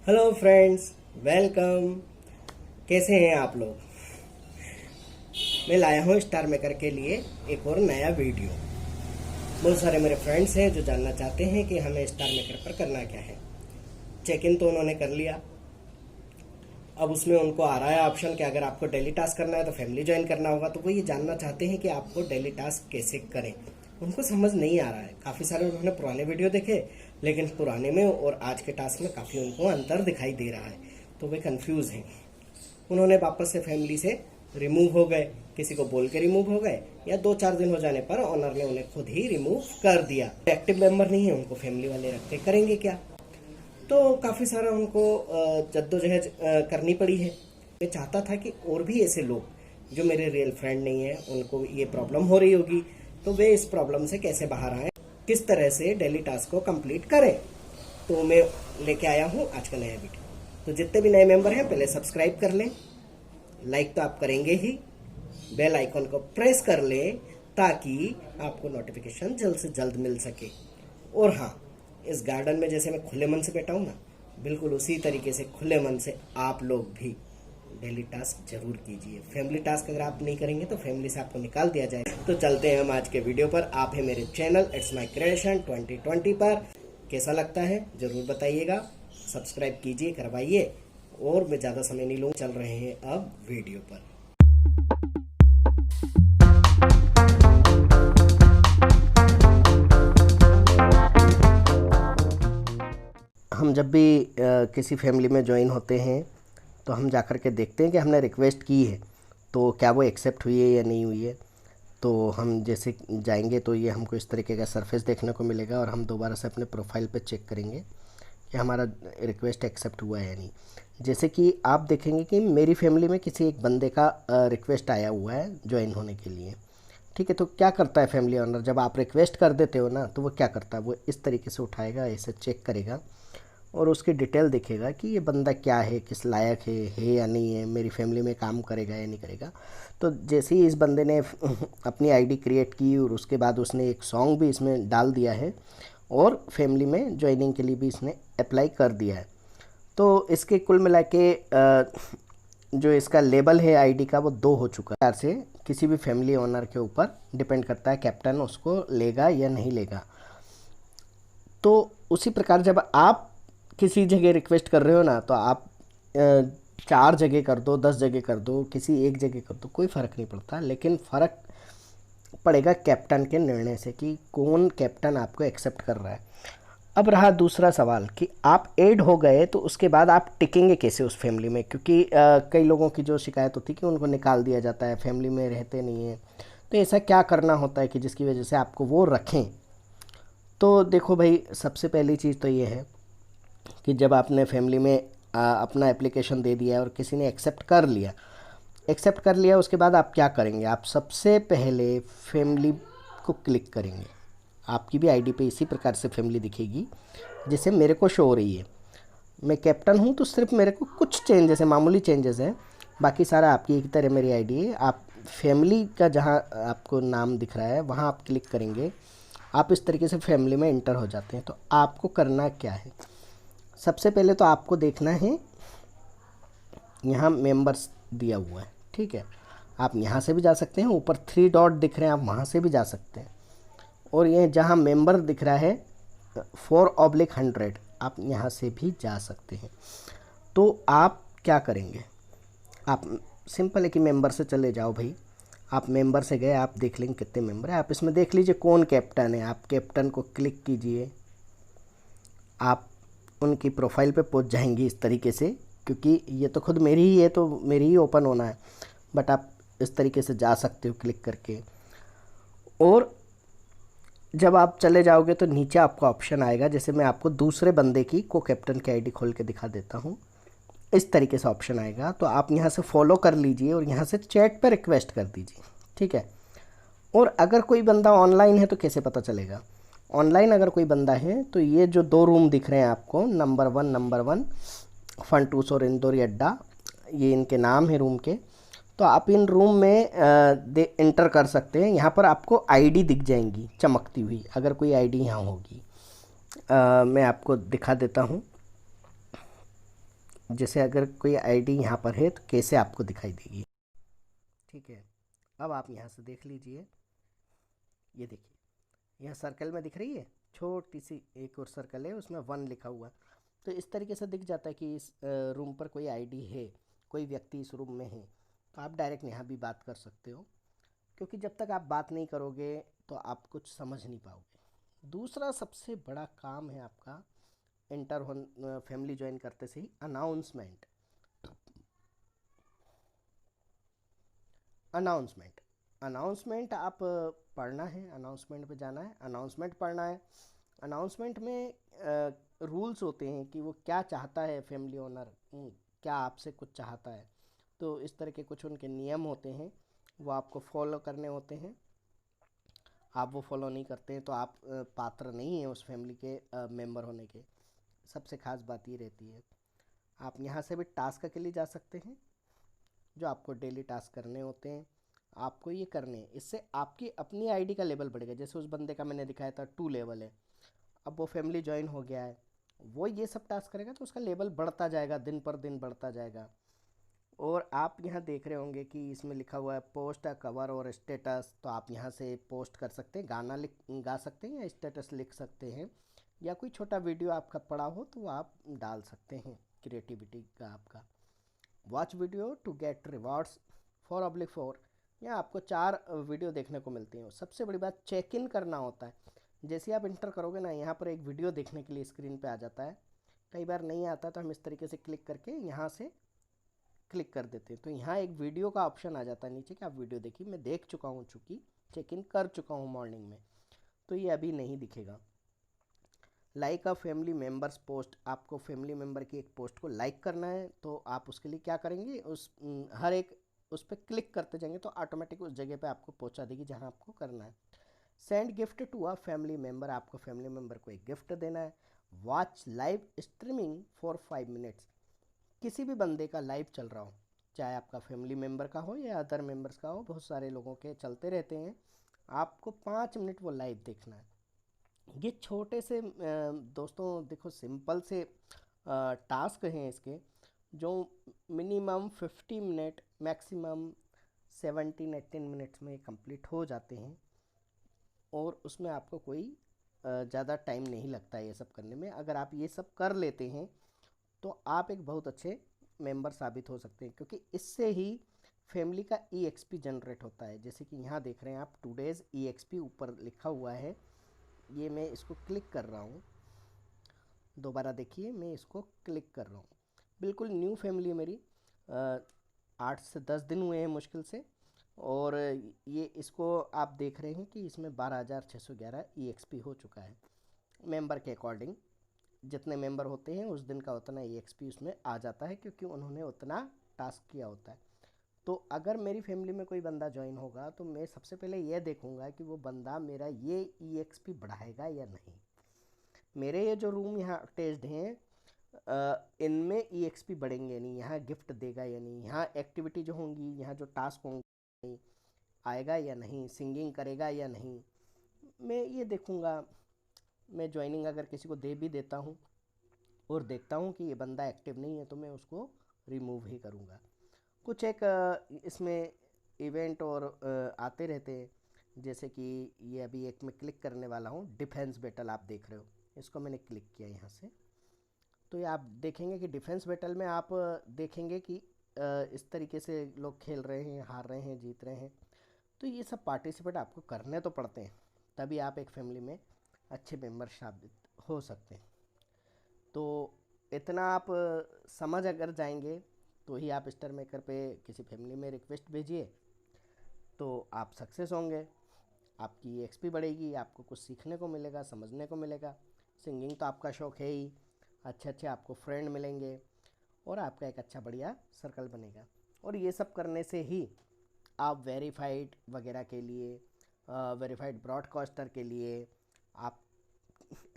Hello friends, welcome. कैसे हैं आप लोग? मैं लाया हूँ स्टार मेकर के लिए एक और नया वीडियो। बहुत सारे मेरे फ्रेंड्स हैं जो जानना चाहते हैं कि हमें स्टार मेकर पर करना क्या है। चेक इन तो उन्होंने कर लिया। अब उसमें उनको आ रहा है ऑप्शन कि अगर आपको डेली टास्क करना है तो फैमिली ज्वाइन करना होगा। तो वो ये जानना चाहते हैं कि आपको डेली टास्क कैसे करें। उनको समझ नहीं आ रहा है। काफ़ी सारे उन्होंने पुराने वीडियो देखे, लेकिन पुराने में और आज के टास्क में काफ़ी उनको अंतर दिखाई दे रहा है। तो वे कंफ्यूज हैं। उन्होंने वापस से फैमिली से रिमूव हो गए, किसी को बोल के रिमूव हो गए, या 2-4 दिन हो जाने पर ऑनर ने उन्हें खुद ही रिमूव कर दिया। एक्टिव मेंबर नहीं है, उनको फैमिली वाले रख के करेंगे क्या? तो काफ़ी सारा उनको जद्दोजहद करनी पड़ी है। मैं चाहता था कि और भी ऐसे लोग जो मेरे रियल फ्रेंड नहीं है, उनको ये प्रॉब्लम हो रही होगी, तो वे इस प्रॉब्लम से कैसे बाहर आए, किस तरह से डेली टास्क को कंप्लीट करें। तो मैं लेके आया हूँ आज का नया वीडियो। तो जितने भी नए मेंबर हैं पहले सब्सक्राइब कर लें, लाइक तो आप करेंगे ही, बेल आइकन को प्रेस कर लें ताकि आपको नोटिफिकेशन जल्द से जल्द मिल सके। और हाँ, इस गार्डन में जैसे मैं खुले मन से बैठा हूँ ना, बिल्कुल उसी तरीके से खुले मन से आप लोग भी डेली टास्क जरूर कीजिए। फैमिली टास्क अगर आप नहीं करेंगे तो फैमिली से आपको निकाल दिया जाएगा। तो चलते हैं हम आज के वीडियो पर। आप है मेरे चैनल इट्स माई क्रिएशन 2020 पर। कैसा लगता है जरूर बताइएगा। सब्सक्राइब कीजिए, करवाइए। और मैं ज़्यादा समय नहीं लूँगा, चल रहे हैं अब वीडियो पर। हम जब भी किसी फैमिली में ज्वाइन होते हैं तो हम जाकर के देखते हैं कि हमने रिक्वेस्ट की है तो क्या वो एक्सेप्ट हुई है या नहीं हुई है। तो हम जैसे जाएंगे तो ये हमको इस तरीके का सरफेस देखने को मिलेगा और हम दोबारा से अपने प्रोफाइल पे चेक करेंगे कि हमारा रिक्वेस्ट एक्सेप्ट हुआ है या नहीं। जैसे कि आप देखेंगे कि मेरी फैमिली में किसी एक बंदे का रिक्वेस्ट आया हुआ है ज्वाइन होने के लिए। ठीक है, तो क्या करता है फैमिली ओनर, जब आप रिक्वेस्ट कर देते हो ना तो वो क्या करता है, वो इस तरीके से उठाएगा, ऐसे चेक करेगा और उसकी डिटेल देखेगा कि ये बंदा क्या है, किस लायक है या नहीं है, मेरी फैमिली में काम करेगा या नहीं करेगा। तो जैसे ही इस बंदे ने अपनी आईडी क्रिएट की और उसके बाद उसने एक सॉन्ग भी इसमें डाल दिया है और फैमिली में ज्वाइनिंग के लिए भी इसने अप्लाई कर दिया है। तो इसके कुल मिला के जो इसका लेबल है आईडी का वो 2 हो चुका है। से किसी भी फैमिली ओनर के ऊपर डिपेंड करता है कैप्टन उसको लेगा या नहीं लेगा। तो उसी प्रकार जब आप किसी जगह रिक्वेस्ट कर रहे हो ना तो आप 4 जगह कर दो, 10 जगह कर दो, किसी एक जगह कर दो, कोई फ़र्क नहीं पड़ता। लेकिन फ़र्क पड़ेगा कैप्टन के निर्णय से कि कौन कैप्टन आपको एक्सेप्ट कर रहा है। अब रहा दूसरा सवाल कि आप ऐड हो गए तो उसके बाद आप टिकेंगे कैसे उस फैमिली में, क्योंकि कई लोगों की जो शिकायत होती है कि उनको निकाल दिया जाता है, फैमिली में रहते नहीं हैं। तो ऐसा क्या करना होता है कि जिसकी वजह से आपको वो रखें? तो देखो भाई, सबसे पहली चीज़ तो ये है कि जब आपने फैमिली में अपना एप्लीकेशन दे दिया है और किसी ने एक्सेप्ट कर लिया उसके बाद आप क्या करेंगे? आप सबसे पहले फैमिली को क्लिक करेंगे। आपकी भी आईडी पे इसी प्रकार से फैमिली दिखेगी जैसे मेरे को शो हो रही है। मैं कैप्टन हूँ तो सिर्फ मेरे को कुछ चेंजेस है, मामूली चेंजेस हैं, बाकी सारा आपकी एक तरह मेरी आईडी है। आप फैमिली का जहाँ आपको नाम दिख रहा है वहाँ आप क्लिक करेंगे, आप इस तरीके से फैमिली में इंटर हो जाते हैं। तो आपको करना क्या है, सबसे पहले तो आपको देखना है यहाँ मेंबर्स दिया हुआ है। ठीक है, आप यहाँ से भी जा सकते हैं, ऊपर 3 डॉट दिख रहे हैं, आप वहाँ से भी जा सकते हैं। और ये जहाँ मेंबर दिख रहा है 4/100, आप यहाँ से भी जा सकते हैं। तो आप क्या करेंगे, आप सिंपल है कि मेंबर से चले जाओ भाई। आप मेंबर से गए, आप देख लेंगे कितने मेंबर हैं। आप इसमें देख लीजिए कौन कैप्टन है, आप कैप्टन को क्लिक कीजिए, आप उनकी प्रोफाइल पे पहुंच जाएंगी इस तरीके से, क्योंकि ये तो खुद मेरी ही है तो मेरी ही ओपन होना है, बट आप इस तरीके से जा सकते हो क्लिक करके। और जब आप चले जाओगे तो नीचे आपको ऑप्शन आएगा, जैसे मैं आपको दूसरे बंदे की को कैप्टन की आईडी खोल के दिखा देता हूँ। इस तरीके से ऑप्शन आएगा, तो आप यहाँ से फॉलो कर लीजिए और यहाँ से चैट पर रिक्वेस्ट कर दीजिए। ठीक है, और अगर कोई बंदा ऑनलाइन है तो कैसे पता चलेगा? ऑनलाइन अगर कोई बंदा है तो ये जो 2 रूम दिख रहे हैं आपको, नंबर 1 फंटूस और इंदौरी अड्डा, ये इनके नाम है रूम के। तो आप इन रूम में इंटर कर सकते हैं। यहाँ पर आपको आईडी दिख जाएंगी चमकती हुई, अगर कोई आईडी यहाँ होगी। मैं आपको दिखा देता हूँ। जैसे अगर कोई आईडी यहाँ पर है तो कैसे आपको दिखाई देगी। ठीक है, अब आप यहाँ से देख लीजिए, ये देखिए यह सर्कल में दिख रही है, छोटी सी एक और सर्कल है, उसमें 1 लिखा हुआ। तो इस तरीके से दिख जाता है कि इस रूम पर कोई आईडी है, कोई व्यक्ति इस रूम में है। तो आप डायरेक्ट यहाँ भी बात कर सकते हो, क्योंकि जब तक आप बात नहीं करोगे तो आप कुछ समझ नहीं पाओगे। दूसरा सबसे बड़ा काम है आपका इंटर फैमिली ज्वाइन करते से ही अनाउंसमेंट। अनाउंसमेंट अनाउंसमेंट आप पढ़ना है, अनाउंसमेंट पे जाना है, अनाउंसमेंट पढ़ना है। अनाउंसमेंट में रूल्स होते हैं कि वो क्या चाहता है फैमिली ओनर, क्या आपसे कुछ चाहता है। तो इस तरह के कुछ उनके नियम होते हैं, वो आपको फॉलो करने होते हैं। आप वो फॉलो नहीं करते हैं तो आप पात्र नहीं हैं उस फैमिली के मेंबर होने के। सबसे ख़ास बात ये रहती है। आप यहाँ से भी टास्क के लिए जा सकते हैं, जो आपको डेली टास्क करने होते हैं, आपको ये करने हैं। इससे आपकी अपनी आईडी का लेवल बढ़ेगा। जैसे उस बंदे का मैंने दिखाया था 2 लेवल है, अब वो फैमिली ज्वाइन हो गया है, वो ये सब टास्क करेगा तो उसका लेवल बढ़ता जाएगा, दिन पर दिन बढ़ता जाएगा। और आप यहाँ देख रहे होंगे कि इसमें लिखा हुआ है पोस्ट अ कवर और स्टेटस। तो आप यहाँ से पोस्ट कर सकते हैं, गाना गा सकते हैं, या स्टेटस लिख सकते हैं, या कोई छोटा वीडियो आपका पड़ा हो तो आप डाल सकते हैं। क्रिएटिविटी का आपका watch video to get rewards for oblique 4। यहाँ आपको 4 वीडियो देखने को मिलती हैं। सबसे बड़ी बात चेक इन करना होता है। जैसे आप इंटर करोगे ना, यहाँ पर एक वीडियो देखने के लिए स्क्रीन पे आ जाता है। कई बार नहीं आता तो हम इस तरीके से क्लिक करके यहाँ से क्लिक कर देते हैं, तो यहाँ एक वीडियो का ऑप्शन आ जाता है नीचे कि आप वीडियो देखिए। मैं देख चुका हूँ, चूँकि चेक इन कर चुका हूँ मॉर्निंग में, तो ये अभी नहीं दिखेगा। Like a family members post, आपको फैमिली मेम्बर की एक पोस्ट को लाइक करना है, तो आप उसके लिए क्या करेंगे, हर एक उस पर क्लिक करते जाएंगे तो ऑटोमेटिक उस जगह पे आपको पहुंचा देगी जहां आपको करना है। Send gift to a family member, आपको फैमिली मेम्बर को एक गिफ्ट देना है। Watch live streaming for 5 minutes, किसी भी बंदे का लाइव चल रहा हो, चाहे आपका फैमिली मेम्बर का हो या अदर मेम्बर्स का हो, बहुत सारे लोगों के चलते रहते हैं, आपको 5 मिनट वो लाइव देखना है। ये छोटे से दोस्तों देखो सिंपल से टास्क हैं इसके, जो मिनिमम 50 मिनट, मैक्सिमम 17-18 मिनट्स में कंप्लीट हो जाते हैं। और उसमें आपको कोई ज़्यादा टाइम नहीं लगता है ये सब करने में। अगर आप ये सब कर लेते हैं तो आप एक बहुत अच्छे मेंबर साबित हो सकते हैं, क्योंकि इससे ही फैमिली का EXP जनरेट होता है। जैसे कि यहाँ देख रहे हैं आप, टूडेज EXP ऊपर लिखा हुआ है। ये मैं इसको क्लिक कर रहा हूँ, दोबारा देखिए मैं इसको क्लिक कर रहा हूँ। बिल्कुल न्यू फैमिली है मेरी, 8 से 10 दिन हुए हैं मुश्किल से। और ये इसको आप देख रहे हैं कि इसमें 12,611 EXP हो चुका है। मेंबर के अकॉर्डिंग जितने मेंबर होते हैं उस दिन का उतना EXP उसमें आ जाता है, क्योंकि उन्होंने उतना टास्क किया होता है। तो अगर मेरी फैमिली में कोई बंदा ज्वाइन होगा तो मैं सबसे पहले ये देखूंगा कि वो बंदा मेरा ये EXP बढ़ाएगा या नहीं। मेरे ये जो रूम यहाँ अटैच्ड हैं, इनमें EXP बढ़ेंगे नहीं, यहाँ गिफ्ट देगा या नहीं, यहाँ एक्टिविटी जो होंगी, यहाँ जो टास्क होंगे आएगा या नहीं, सिंगिंग करेगा या नहीं, मैं ये देखूँगा। मैं ज्वाइनिंग अगर किसी को दे भी देता हूँ और देखता हूँ कि ये बंदा एक्टिव नहीं है तो मैं उसको रिमूव ही करूँगा। कुछ एक इसमें इवेंट और आते रहते हैं, जैसे कि ये अभी एक मैं क्लिक करने वाला हूँ, डिफेंस बैटल आप देख रहे हो, इसको मैंने क्लिक किया यहाँ से। तो ये आप देखेंगे कि डिफेंस बैटल में आप देखेंगे कि इस तरीके से लोग खेल रहे हैं, हार रहे हैं, जीत रहे हैं। तो ये सब पार्टिसिपेट आपको करने तो पड़ते हैं, तभी आप एक फैमिली में अच्छे मेंबर साबित हो सकते हैं। तो इतना आप समझ अगर जाएंगे तो ही आप स्टार मेकर पे किसी फैमिली में रिक्वेस्ट भेजिए, तो आप सक्सेस होंगे। आपकी एक्सपी बढ़ेगी, आपको कुछ सीखने को मिलेगा, समझने को मिलेगा। सिंगिंग तो आपका शौक़ है ही, अच्छे अच्छे आपको फ्रेंड मिलेंगे और आपका एक अच्छा बढ़िया सर्कल बनेगा। और ये सब करने से ही आप वेरीफाइड वगैरह के लिए, वेरीफाइड ब्रॉडकास्टर के लिए आप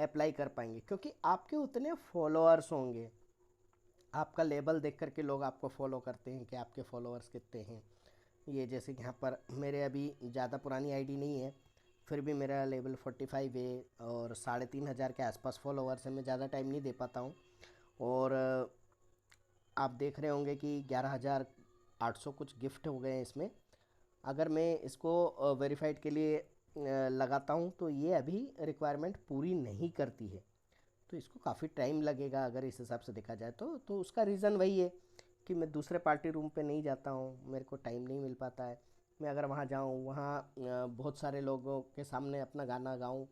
अप्लाई कर पाएंगे, क्योंकि आपके उतने फॉलोअर्स होंगे। आपका लेबल देख करके लोग आपको फॉलो करते हैं कि आपके फॉलोअर्स कितने हैं। ये जैसे कि यहाँ पर मेरे अभी ज़्यादा पुरानी आईडी नहीं है, फिर भी मेरा लेवल 45 है और 3,500 के आसपास फॉलोअर्स हैं। मैं ज़्यादा टाइम नहीं दे पाता हूँ। और आप देख रहे होंगे कि 11,800 कुछ गिफ्ट हो गए हैं इसमें। अगर मैं इसको वेरीफाइड के लिए लगाता हूँ तो ये अभी रिक्वायरमेंट पूरी नहीं करती है, तो इसको काफ़ी टाइम लगेगा अगर इस हिसाब से देखा जाए तो उसका रीज़न वही है कि मैं दूसरे पार्टी रूम पे नहीं जाता हूँ, मेरे को टाइम नहीं मिल पाता है। मैं अगर वहाँ जाऊँ, वहाँ बहुत सारे लोगों के सामने अपना गाना गाऊँ,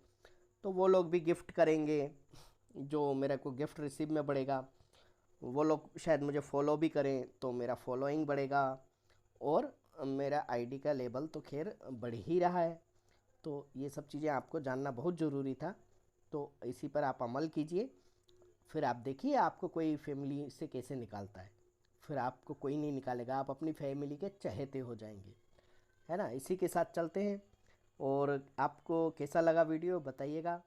तो वो लोग भी गिफ्ट करेंगे, जो मेरे को गिफ्ट रिसीव में बढ़ेगा। वो लोग शायद मुझे फॉलो भी करें तो मेरा फॉलोइंग बढ़ेगा, और मेरा आईडी का लेवल तो खैर बढ़ ही रहा है। तो ये सब चीज़ें आपको जानना बहुत ज़रूरी था, तो इसी पर आप अमल कीजिए। फिर आप देखिए आपको कोई फैमिली से कैसे निकालता है। फिर आपको कोई नहीं निकालेगा, आप अपनी फैमिली के चहेते हो जाएंगे, है ना। इसी के साथ चलते हैं। और आपको कैसा लगा वीडियो बताइएगा।